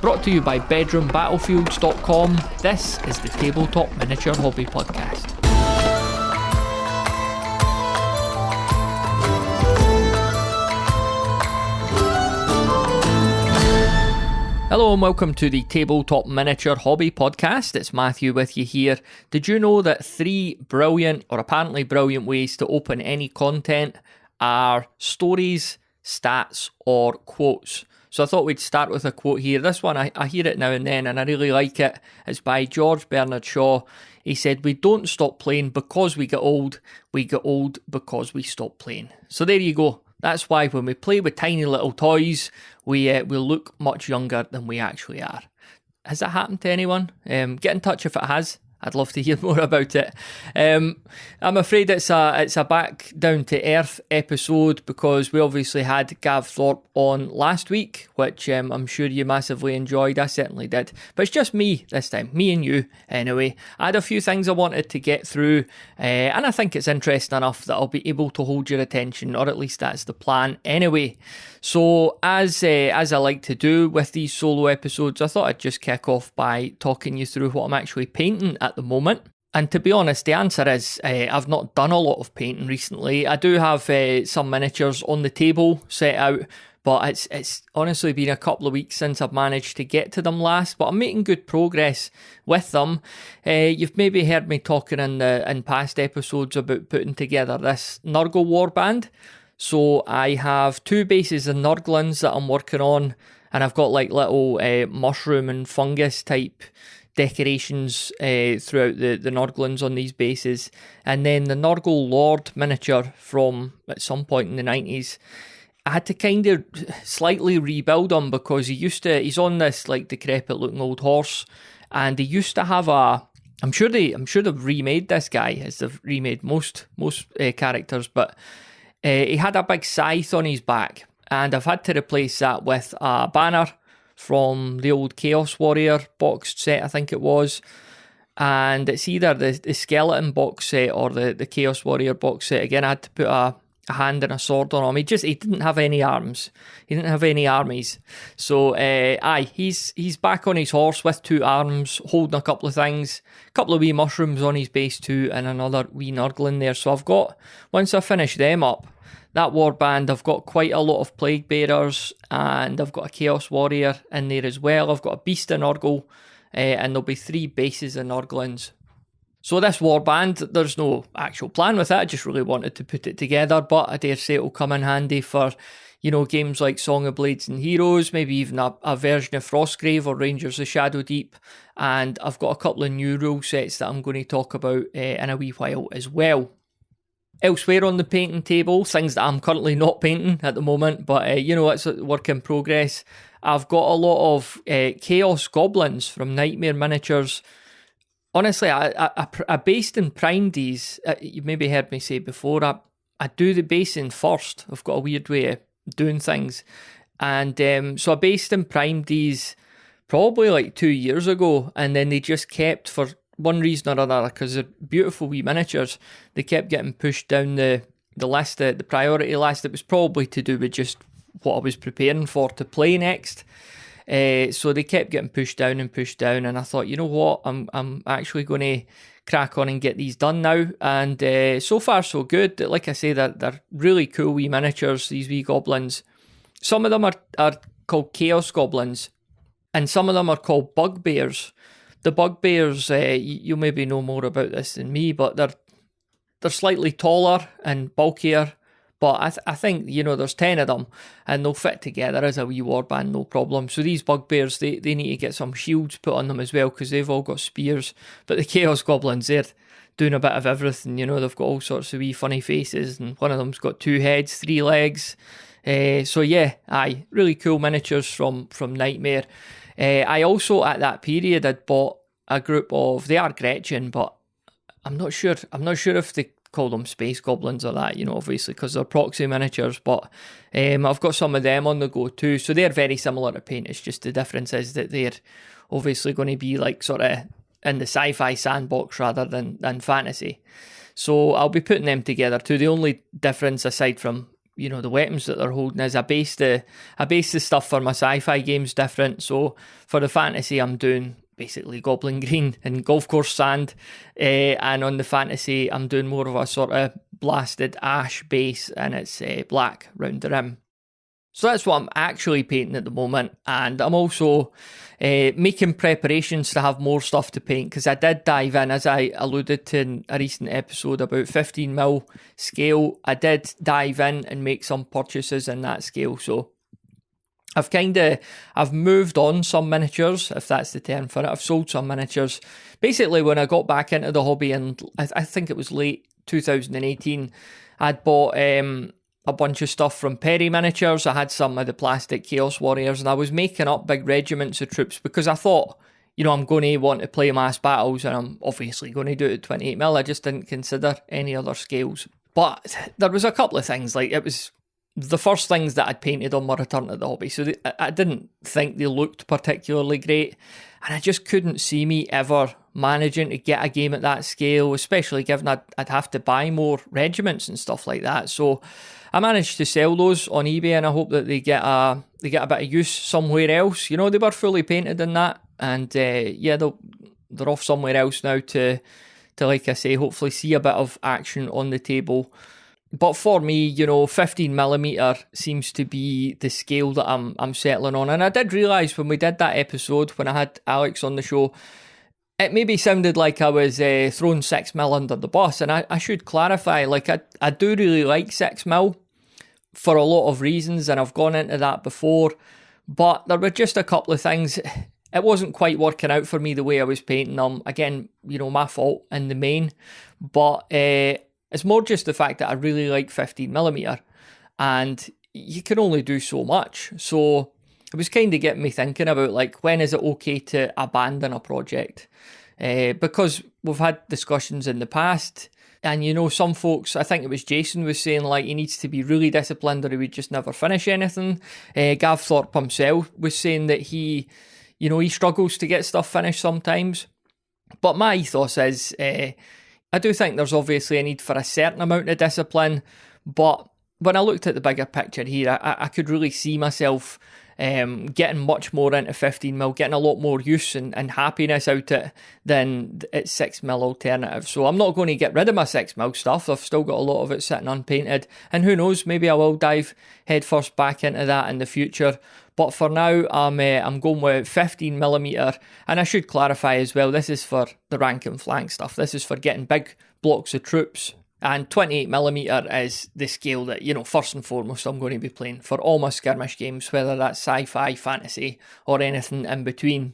Brought to you by BedroomBattlefields.com, this is the Tabletop Miniature Hobby Podcast. Hello and welcome to the Tabletop Miniature Hobby Podcast. It's Matthew with you here. Did you know that 3 brilliant, or apparently brilliant, ways to open any content are stories, stats, or quotes? So I thought we'd start with a quote here. This one, I hear it now and then and I really like it. It's by George Bernard Shaw. He said, "We don't stop playing because we get old because we stop playing." So there you go. That's why when we play with tiny little toys, we look much younger than we actually are. Has that happened to anyone? Get in touch if it has. I'd love to hear more about it. I'm afraid it's a back down to earth episode because we obviously had Gav Thorpe on last week, which I'm sure you massively enjoyed. I certainly did. But it's just me this time, me and you anyway. I had a few things I wanted to get through, and I think it's interesting enough that I'll be able to hold your attention, or at least that's the plan anyway. So as I like to do with these solo episodes, I thought I'd just kick off by talking you through what I'm actually painting at the moment. And to be honest, the answer is I've not done a lot of painting recently. I do have some miniatures on the table set out, but it's honestly been a couple of weeks since I've managed to get to them last, but I'm making good progress with them. You've maybe heard me talking in past episodes about putting together this Nurgle warband. So I have 2 bases of Nurglings that I'm working on, and I've got like little mushroom and fungus type decorations throughout the Nurglings on these bases. And then the Nurgle Lord miniature from at some point in the 90s, I had to kind of slightly rebuild him because he's on this like decrepit looking old horse, and he used to have I'm sure they've remade this guy as they've remade most characters, but he had a big scythe on his back, and I've had to replace that with a banner from the old Chaos Warrior boxed set, I think it was. And it's either the skeleton box set or the Chaos Warrior box set. Again, I had to put a hand and a sword on him. He didn't have any arms. He didn't have any armies. So, he's back on his horse with 2 arms, holding a couple of things, a couple of wee mushrooms on his base too, and another wee Nurgle in there. So I've got, once I finish them up, that warband, I've got quite a lot of Plague Bearers, and I've got a Chaos Warrior in there as well. I've got a Beast of Nurgle, and there'll be 3 bases of Nurglings. So this warband, there's no actual plan with it. I just really wanted to put it together, but I dare say it'll come in handy for, games like Song of Blades and Heroes, maybe even a version of Frostgrave or Rangers of Shadow Deep. And I've got a couple of new rule sets that I'm going to talk about in a wee while as well. Elsewhere on the painting table, things that I'm currently not painting at the moment, but it's a work in progress. I've got a lot of Chaos Goblins from Nightmare Miniatures. Honestly, I based and primed these. You maybe heard me say before, I do the basing first. I've got a weird way of doing things. And so I based and primed these probably like 2 years ago, and then they just kept, for one reason or another, because they're beautiful wee miniatures, they kept getting pushed down the list, the priority list. It was probably to do with just what I was preparing for to play next. So they kept getting pushed down, and I thought, you know what, I'm actually going to crack on and get these done now. And so far so good. Like I say, they're really cool wee miniatures, these wee goblins. Some of them are called Chaos Goblins, and some of them are called Bugbears. The Bugbears, you'll maybe know more about this than me, but they're slightly taller and bulkier. But I think, there's 10 of them, and they'll fit together as a wee warband, no problem. So these Bugbears, they need to get some shields put on them as well, because they've all got spears. But the Chaos Goblins, they're doing a bit of everything, they've got all sorts of wee funny faces, and one of them's got 2 heads, 3 legs. So yeah, really cool miniatures from Nightmare. I also, at that period, had bought a group of, they are Gretchen, but I'm not sure if they call them Space Goblins or that, obviously, because they're proxy miniatures, but I've got some of them on the go too, so they're very similar to paint. It's just the difference is that they're obviously going to be like sort of in the sci-fi sandbox rather than fantasy. So I'll be putting them together too. The only difference, aside from the weapons that they're holding is. I base the stuff for my sci-fi games different. So for the fantasy, I'm doing basically Goblin Green and Golf Course Sand, and on the fantasy, I'm doing more of a sort of blasted ash base, and it's black round the rim. So that's what I'm actually painting at the moment, and I'm also making preparations to have more stuff to paint, because I did dive in, as I alluded to in a recent episode about 15mm scale. I did dive in and make some purchases in that scale, so I've moved on some miniatures, if that's the term for it. I've sold some miniatures. Basically, when I got back into the hobby, and I think it was late 2018, I'd bought a bunch of stuff from Perry Miniatures. I had some of the plastic Chaos Warriors, and I was making up big regiments of troops because I thought, I'm going to want to play mass battles, and I'm obviously going to do it at 28mm. I just didn't consider any other scales. But there was a couple of things, like it was the first things that I'd painted on my return to the hobby, so I didn't think they looked particularly great, and I just couldn't see me ever managing to get a game at that scale, especially given I'd have to buy more regiments and stuff like that. So I managed to sell those on eBay, and I hope that they get a bit of use somewhere else. They were fully painted in that, and they're off somewhere else now to like I say, hopefully see a bit of action on the table. But for me, 15mm seems to be the scale that I'm settling on. And I did realise when we did that episode, when I had Alex on the show, it maybe sounded like I was throwing 6mm under the bus. And I should clarify, like I do really like 6mm for a lot of reasons, and I've gone into that before. But there were just a couple of things. It wasn't quite working out for me the way I was painting them. Again, my fault in the main. But it's more just the fact that I really like 15mm, and you can only do so much. So it was kind of getting me thinking about, like, when is it okay to abandon a project? Because we've had discussions in the past, and some folks, I think it was Jason, was saying like he needs to be really disciplined or he would just never finish anything. Gav Thorpe himself was saying that he struggles to get stuff finished sometimes. But my ethos is, I do think there's obviously a need for a certain amount of discipline, but when I looked at the bigger picture here, I could really see myself getting much more into 15mm, getting a lot more use and happiness out it than its 6mm alternative. So I'm not going to get rid of my 6mm stuff. I've still got a lot of it sitting unpainted, and who knows, maybe I will dive headfirst back into that in the future. But for now, I'm going with 15mm, and I should clarify as well, this is for the rank and flank stuff. This is for getting big blocks of troops, and 28mm is the scale that, first and foremost I'm going to be playing for all my skirmish games, whether that's sci-fi, fantasy, or anything in between.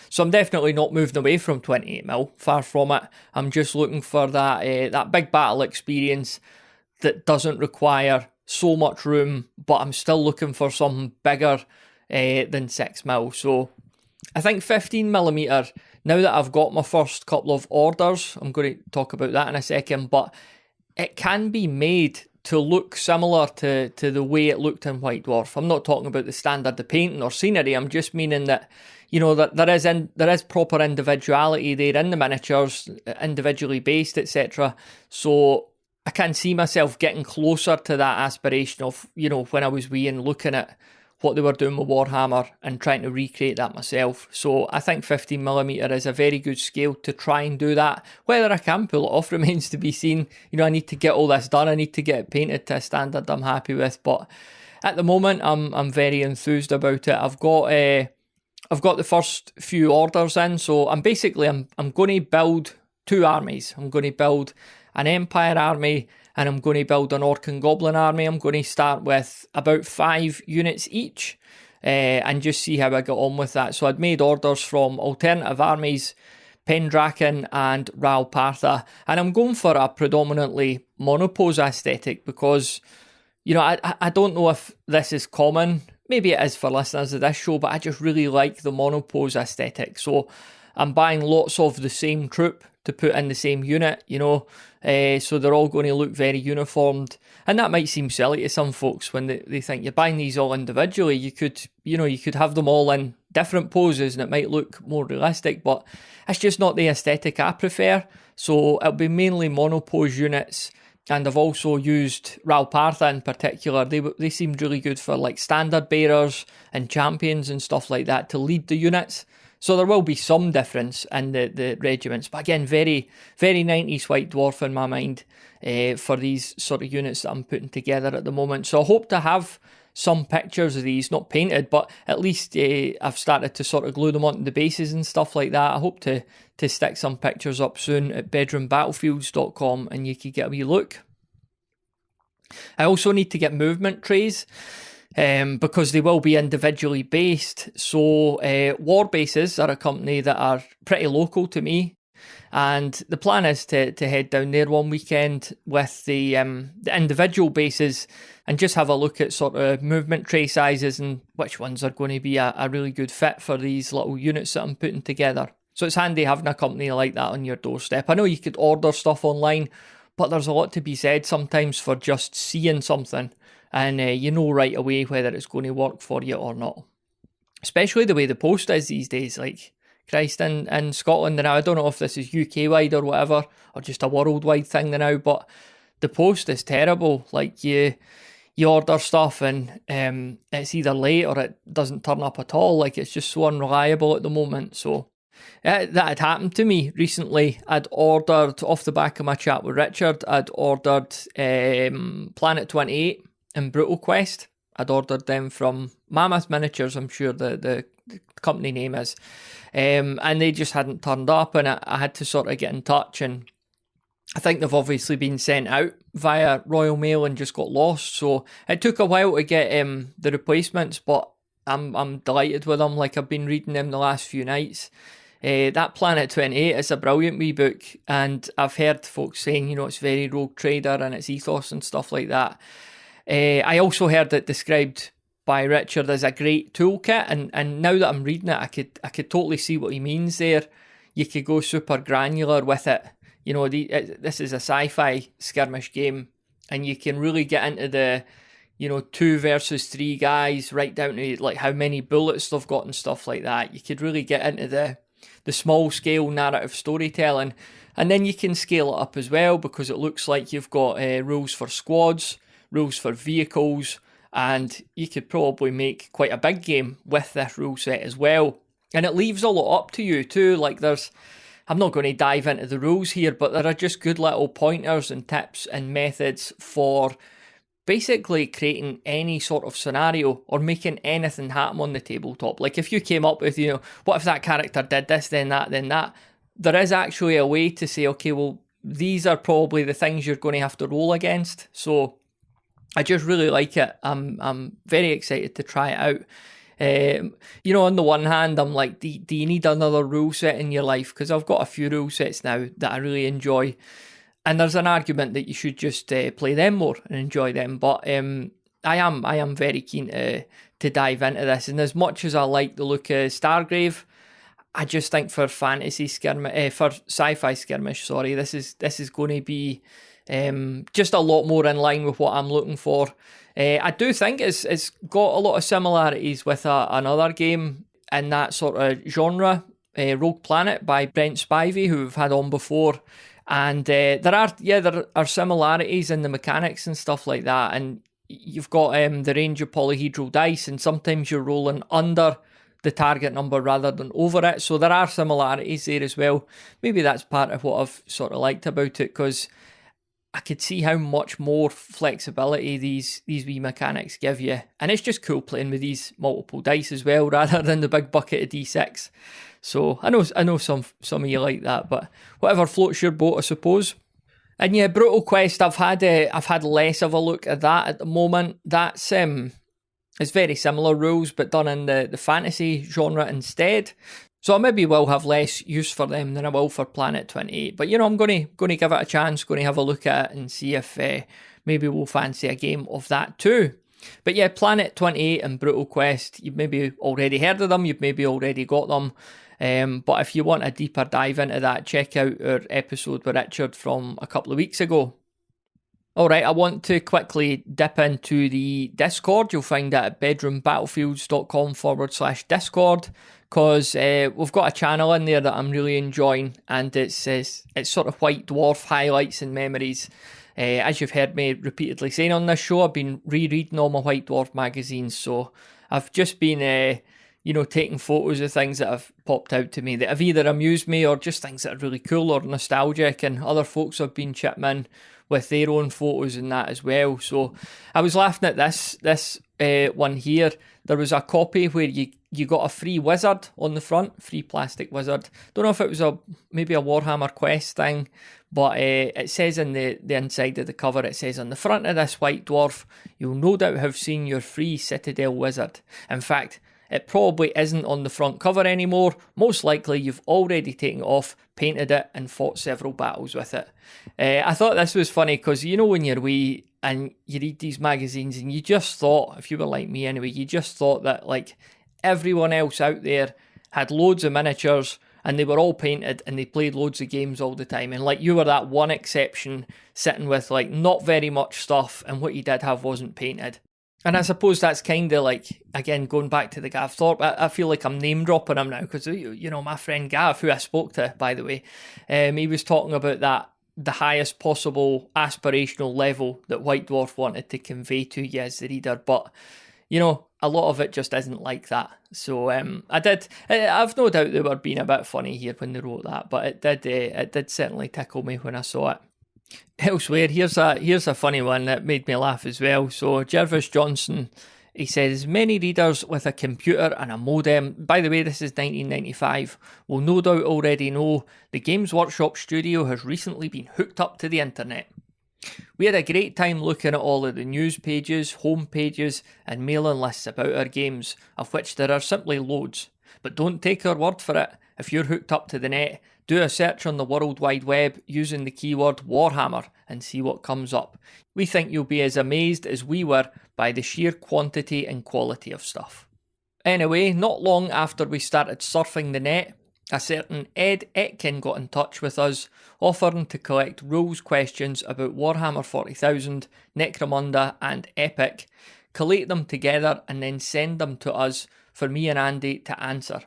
So I'm definitely not moving away from 28mm, far from it. I'm just looking for that big battle experience that doesn't require so much room, but I'm still looking for something bigger than 6mm. So I think 15mm, now that I've got my first couple of orders, I'm going to talk about that in a second, but it can be made to look similar to the way it looked in White Dwarf. I'm not talking about the standard of painting or scenery, I'm just meaning that, that there is proper individuality there in the miniatures, individually based, etc. So I can see myself getting closer to that aspiration of, when I was wee and looking at what they were doing with Warhammer and trying to recreate that myself. So I think 15mm is a very good scale to try and do that. Whether I can pull it off remains to be seen. I need to get all this done. I need to get it painted to a standard I'm happy with. But at the moment, I'm very enthused about it. I've got the first few orders in, so I'm going to build two armies. I'm going to build an Empire army, and I'm going to build an Orc and Goblin army. I'm going to start with about 5 units each, and just see how I get on with that. So I'd made orders from Alternative Armies, Pendraken and Ral Partha, and I'm going for a predominantly Monopose aesthetic because, I don't know if this is common. Maybe it is for listeners of this show, but I just really like the Monopose aesthetic. So I'm buying lots of the same troop to put in the same unit, so they're all going to look very uniformed. And that might seem silly to some folks when they think you're buying these all individually. You could have them all in different poses and it might look more realistic, but it's just not the aesthetic I prefer. So it'll be mainly Monopose units And I've also used Ralpartha in particular. They seemed really good for like standard bearers and champions and stuff like that to lead the units. So there will be some difference in the regiments. But again, very, very 90s White Dwarf in my mind for these sort of units that I'm putting together at the moment. So I hope to have some pictures of these, not painted, but at least I've started to sort of glue them onto the bases and stuff like that. I hope to stick some pictures up soon at bedroombattlefields.com and you can get a wee look. I also need to get movement trays because they will be individually based. So War Bases are a company that are pretty local to me, and the plan is to head down there one weekend with the individual bases and just have a look at sort of movement tray sizes and which ones are going to be a really good fit for these little units that I'm putting together. So it's handy having a company like that on your doorstep. I know you could order stuff online, but there's a lot to be said sometimes for just seeing something and you know right away whether it's going to work for you or not. Especially the way the post is these days, like Christ, in Scotland now. I don't know if this is UK wide or whatever, or just a worldwide thing now, but the post is terrible. Like you order stuff and it's either late or it doesn't turn up at all. Like it's just so unreliable at the moment. So that had happened to me recently. I'd ordered, off the back of my chat with Richard, I'd ordered Planet 28 and Brutal Quest. I'd ordered them from Mammoth Miniatures, I'm sure the company name is. And they just hadn't turned up, and I had to sort of get in touch, and I think they've obviously been sent out via Royal Mail and just got lost. So it took a while to get the replacements, but I'm delighted with them. Like I've been reading them the last few nights. That Planet 28 is a brilliant wee book, and I've heard folks saying, you know, it's very Rogue Trader and its ethos and stuff like that. I also heard it described by Richard as a great toolkit, and now that I'm reading it, I could totally see what he means there. You could go super granular with it. You know, this is a sci-fi skirmish game, and you can really get into the, you know, 2 versus 3 guys, right down to like how many bullets they've got and stuff like that. You could really get into the small scale narrative storytelling, and then you can scale it up as well, because it looks like you've got rules for squads, rules for vehicles, and you could probably make quite a big game with this rule set as well. And it leaves a lot up to you too. Like I'm not going to dive into the rules here, but there are just good little pointers and tips and methods for basically creating any sort of scenario or making anything happen on the tabletop. Like if you came up with, you know, what if that character did this, then that, there is actually a way to say, okay, well, these are probably the things you're going to have to roll against. So I just really like it. I'm very excited to try it out. You know, on the one hand, I'm like, do you need another rule set in your life? Because I've got a few rule sets now that I really enjoy. And there's an argument that you should just play them more and enjoy them. But I am very keen to dive into this. And as much as I like the look of Stargrave, I just think for fantasy skirmish, for sci-fi skirmish, this is going to be just a lot more in line with what I'm looking for. I do think it's got a lot of similarities with another game in that sort of genre, Rogue Planet by Brent Spivey, who we've had on before. And there are similarities in the mechanics and stuff like that. And you've got the range of polyhedral dice, and sometimes you're rolling under the target number rather than over it. So there are similarities there as well. Maybe that's part of what I've sort of liked about it, because I could see how much more flexibility these wee mechanics give you. And it's just cool playing with these multiple dice as well, rather than the big bucket of D6. So I know some of you like that, but whatever floats your boat, I suppose. And yeah, Brutal Quest, I've had less of a look at that at the moment. That's it's very similar rules, but done in the fantasy genre instead. So I maybe will have less use for them than I will for Planet 28. But, you know, I'm going to give it a chance, going to have a look at it and see if maybe we'll fancy a game of that too. But yeah, Planet 28 and Brutal Quest, you've maybe already heard of them, you've maybe already got them. But if you want a deeper dive into that, check out our episode with Richard from a couple of weeks ago. Alright, I want to quickly dip into the Discord. You'll find that at bedroombattlefields.com/Discord, because we've got a channel in there that I'm really enjoying, and it's sort of White Dwarf highlights and memories. As you've heard me repeatedly saying on this show, I've been rereading all my White Dwarf magazines, so I've just been taking photos of things that have popped out to me that have either amused me or just things that are really cool or nostalgic, and other folks have been chipping in with their own photos and that as well. So I was laughing at this one here. There was a copy where you got a free wizard on the front, free plastic wizard. Don't know if it was maybe a Warhammer Quest thing, but it says in the inside of the cover, it says, on the front of this White Dwarf, you'll no doubt have seen your free Citadel wizard. In fact, it probably isn't on the front cover anymore. Most likely you've already taken it off, painted it, and fought several battles with it. I thought this was funny because, when you're wee and you read these magazines and you just thought, if you were like me anyway, you just thought that like everyone else out there had loads of miniatures and they were all painted and they played loads of games all the time. And like you were that one exception sitting with like not very much stuff, and what you did have wasn't painted. And I suppose that's kind of like, again, going back to the Gav Thorpe, I feel like I'm name dropping him now because, my friend Gav, who I spoke to, by the way, he was talking about the highest possible aspirational level that White Dwarf wanted to convey to you as the reader. But, a lot of it just isn't like that. So I've no doubt they were being a bit funny here when they wrote that, but it did certainly tickle me when I saw it. Elsewhere, here's a funny one that made me laugh as well. So Jervis Johnson, he says, many readers with a computer and a modem, by the way this is 1995, will no doubt already know the Games Workshop studio has recently been hooked up to the internet. We had a great time looking at all of the news pages, home pages and mailing lists about our games, of which there are simply loads. But don't take our word for it. If you're hooked up to the net, do a search on the World Wide Web using the keyword Warhammer and see what comes up. We think you'll be as amazed as we were by the sheer quantity and quality of stuff. Anyway, not long after we started surfing the net, a certain Ed Etkin got in touch with us, offering to collect rules questions about Warhammer 40,000, Necromunda and Epic, collate them together and then send them to us for me and Andy to answer.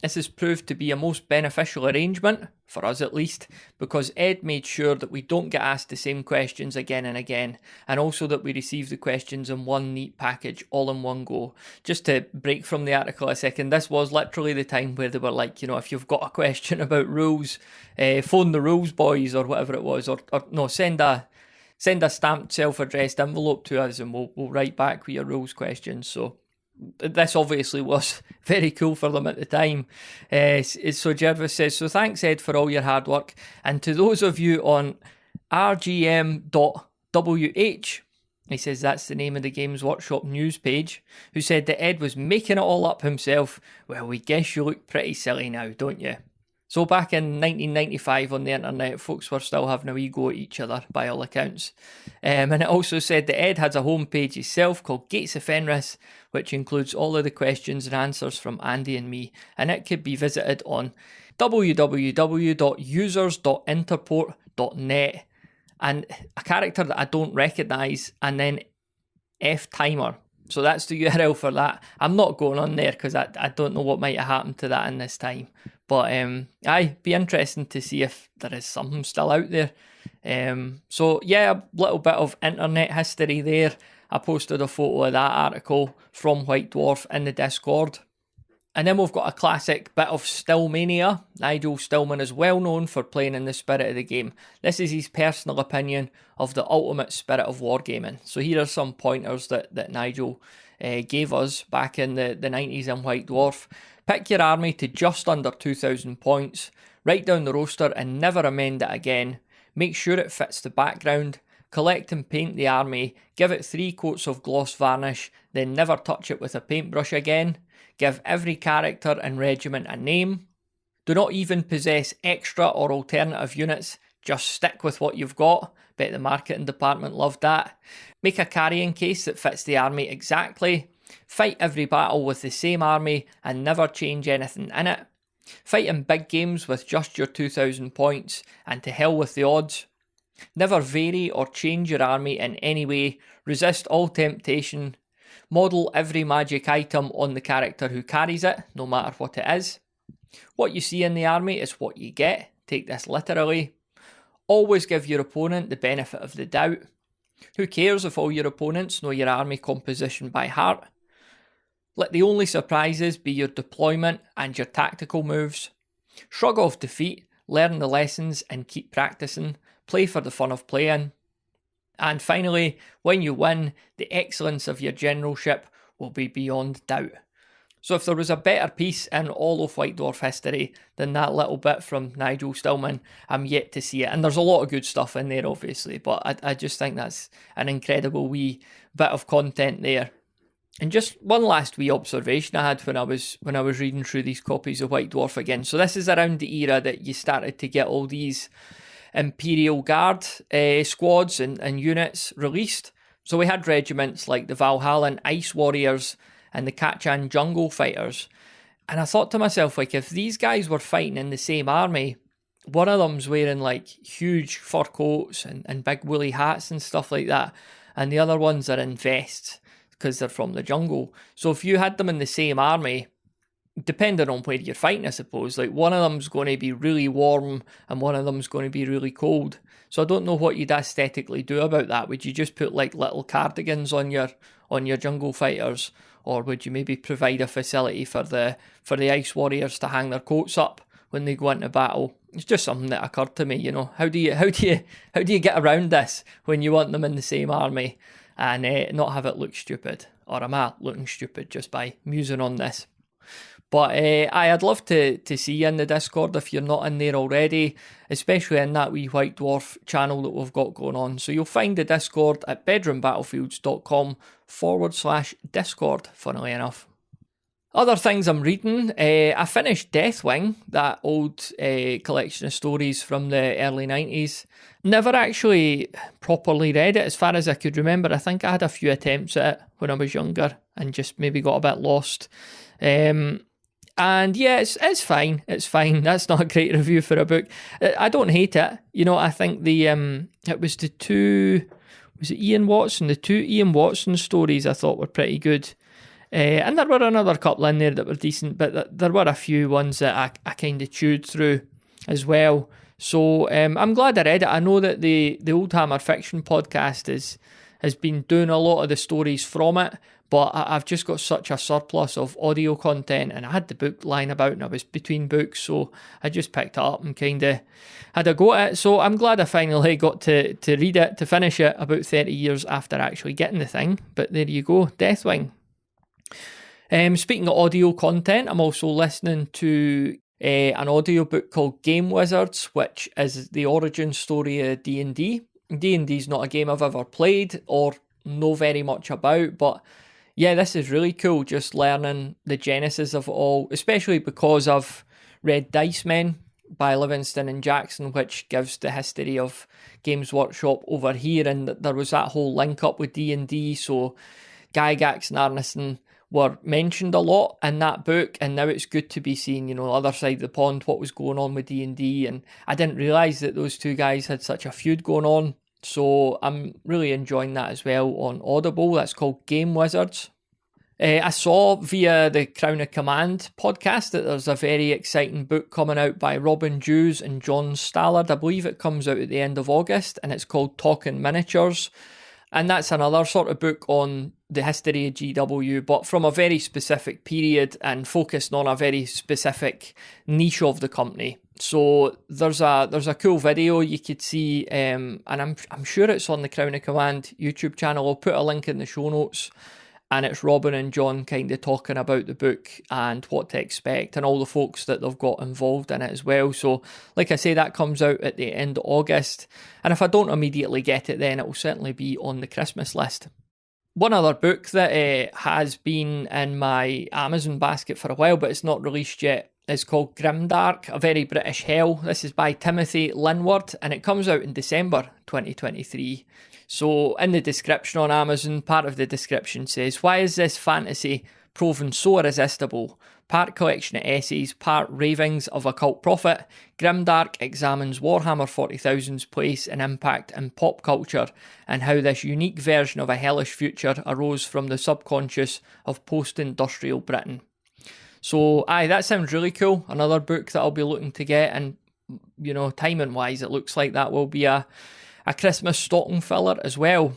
This has proved to be a most beneficial arrangement, for us at least, because Ed made sure that we don't get asked the same questions again and again, and also that we receive the questions in one neat package all in one go. Just to break from the article a second, this was literally the time where they were like, if you've got a question about rules, phone the rules boys or whatever it was, or no, send a stamped self-addressed envelope to us and we'll write back with your rules questions. So this obviously was very cool for them at the time. So Jervis says, so thanks Ed for all your hard work, and to those of you on rgm.wh, he says that's the name of the Games Workshop news page, who said that Ed was making it all up himself, well, we guess you look pretty silly now, don't you? So back in 1995 on the internet, folks were still having a wee go at each other, by all accounts. And it also said that Ed has a homepage himself called Gates of Fenris, which includes all of the questions and answers from Andy and me, and it could be visited on www.users.interport.net, and a character that I don't recognise, and then F-timer. So that's the URL for that. I'm not going on there because I don't know what might have happened to that in this time. But be interesting to see if there is something still out there. So yeah, a little bit of internet history there. I posted a photo of that article from White Dwarf in the Discord. And then we've got a classic bit of Stillmania. Nigel Stillman is well known for playing in the spirit of the game. This is his personal opinion of the ultimate spirit of wargaming. So here are some pointers that Nigel gave us back in the 90s in White Dwarf. Pick your army to just under 2,000 points. Write down the roster and never amend it again. Make sure it fits the background. Collect and paint the army. Give it 3 coats of gloss varnish. Then never touch it with a paintbrush again. Give every character and regiment a name. Do not even possess extra or alternative units. Just stick with what you've got. Bet the marketing department loved that. Make a carrying case that fits the army exactly. Fight every battle with the same army and never change anything in it. Fight in big games with just your 2,000 points, and to hell with the odds. Never vary or change your army in any way. Resist all temptation. Model every magic item on the character who carries it, no matter what it is. What you see in the army is what you get. Take this literally. Always give your opponent the benefit of the doubt. Who cares if all your opponents know your army composition by heart? Let the only surprises be your deployment and your tactical moves. Shrug off defeat, learn the lessons and keep practicing. Play for the fun of playing. And finally, when you win, the excellence of your generalship will be beyond doubt. So if there was a better piece in all of White Dwarf history than that little bit from Nigel Stillman, I'm yet to see it. And there's a lot of good stuff in there, obviously, but I just think that's an incredible wee bit of content there. And just one last wee observation I had when I was reading through these copies of White Dwarf again. So this is around the era that you started to get all these Imperial Guard squads and units released. So we had regiments like the Valhallan Ice Warriors and the Kachan Jungle Fighters. And I thought to myself, like, if these guys were fighting in the same army, one of them's wearing like huge fur coats and big woolly hats and stuff like that, and the other ones are in vests because they're from the jungle. So if you had them in the same army, depending on where you're fighting, I suppose, like one of them's going to be really warm and one of them's going to be really cold. So I don't know what you'd aesthetically do about that. Would you just put like little cardigans on your jungle fighters, or would you maybe provide a facility for the ice warriors to hang their coats up when they go into battle? It's just something that occurred to me. You know, how do you get around this when you want them in the same army and not have it look stupid? Or am I looking stupid just by musing on this? But I'd love to see you in the Discord if you're not in there already, especially in that wee White Dwarf channel that we've got going on. So you'll find the Discord at bedroombattlefields.com/Discord, funnily enough. Other things I'm reading, I finished Deathwing, that old collection of stories from the early 90s. Never actually properly read it as far as I could remember. I think I had a few attempts at it when I was younger and just maybe got a bit lost. And yeah, it's fine. It's fine. That's not a great review for a book. I don't hate it. You know, I think it was the two Ian Watson stories I thought were pretty good. And there were another couple in there that were decent, but there were a few ones that I kind of chewed through as well. So I'm glad I read it. I know that the Old Hammer Fiction podcast has been doing a lot of the stories from it, but I've just got such a surplus of audio content, and I had the book lying about and I was between books, so I just picked it up and kind of had a go at it. So I'm glad I finally got to read it, to finish it about 30 years after actually getting the thing. But there you go, Deathwing. Speaking of audio content, I'm also listening to an audiobook called Game Wizards, which is the origin story of D&D. D&D's not a game I've ever played or know very much about, but yeah, this is really cool, just learning the genesis of it all, especially because I've read Dice Men by Livingston and Jackson, which gives the history of Games Workshop over here, and there was that whole link up with D&D, so Gygax and Arneson were mentioned a lot in that book, and now it's good to be seeing, you know, other side of the pond, what was going on with D&D, and I didn't realise that those two guys had such a feud going on. So I'm really enjoying that as well on Audible. That's called Game Wizards. I saw via the Crown of Command podcast that there's a very exciting book coming out by Robin Dews and John Stallard. I believe it comes out at the end of August, and it's called Talking Miniatures. And that's another sort of book on the history of GW, but from a very specific period and focused on a very specific niche of the company. So there's a cool video you could see, and I'm sure it's on the Crown of Command YouTube channel. I'll put a link in the show notes, and it's Robin and John kind of talking about the book and what to expect and all the folks that they've got involved in it as well. So like I say, that comes out at the end of August, and if I don't immediately get it, then it will certainly be on the Christmas list. One other book that has been in my Amazon basket for a while, but it's not released yet, is called Grimdark, A Very British Hell. This is by Timothy Linward, and it comes out in December 2023. So in the description on Amazon, part of the description says, "Why is this fantasy proven so irresistible? Part collection of essays, part ravings of a cult prophet, Grimdark examines Warhammer 40,000's place and impact in pop culture, and how this unique version of a hellish future arose from the subconscious of post-industrial Britain." So, that sounds really cool. Another book that I'll be looking to get, and timing wise, it looks like that will be a Christmas stocking filler as well.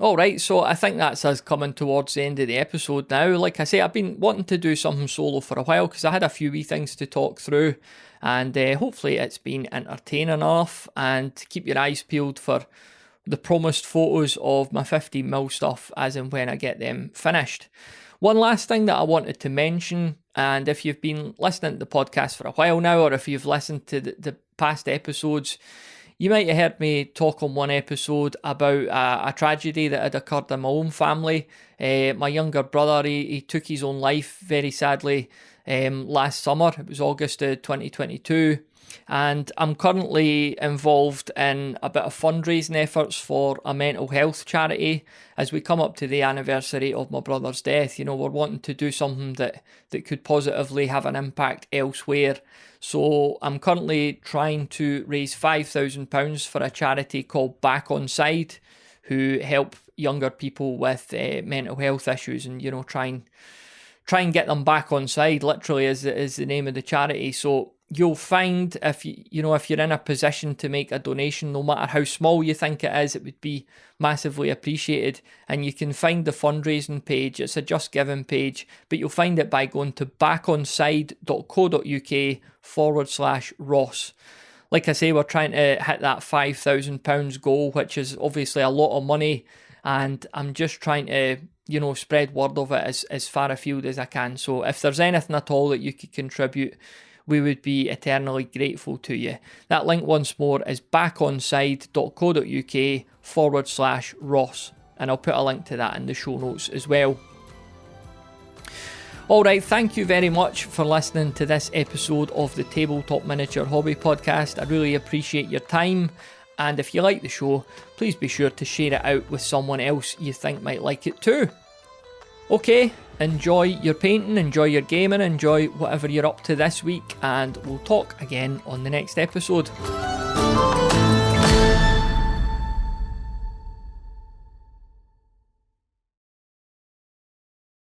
Alright, so I think that's us coming towards the end of the episode now. Like I say, I've been wanting to do something solo for a while because I had a few wee things to talk through, and hopefully it's been entertaining enough. And keep your eyes peeled for the promised photos of my 15mm stuff as and when I get them finished. One last thing that I wanted to mention, and if you've been listening to the podcast for a while now, or if you've listened to the past episodes, you might have heard me talk on one episode about a tragedy that had occurred in my own family. My younger brother, he took his own life very sadly last summer. It was August of 2022. And I'm currently involved in a bit of fundraising efforts for a mental health charity as we come up to the anniversary of my brother's death. We're wanting to do something that could positively have an impact elsewhere. So I'm currently trying to raise £5,000 for a charity called Back On Side, who help younger people with mental health issues, and try and get them back on side. Literally is the name of the charity. So you'll find if you're in a position to make a donation, no matter how small you think it is, it would be massively appreciated. And you can find the fundraising page. It's a Just Giving page, but you'll find it by going to backonside.co.uk/Ross. Like I say, we're trying to hit that £5,000 goal, which is obviously a lot of money, and I'm just trying to spread word of it as far afield as I can. So if there's anything at all that you could contribute, we would be eternally grateful to you. That link once more is backonside.co.uk/Ross, and I'll put a link to that in the show notes as well. Alright, thank you very much for listening to this episode of the Tabletop Miniature Hobby Podcast. I really appreciate your time, and if you like the show, please be sure to share it out with someone else you think might like it too. Okay, enjoy your painting, enjoy your gaming, enjoy whatever you're up to this week, and we'll talk again on the next episode.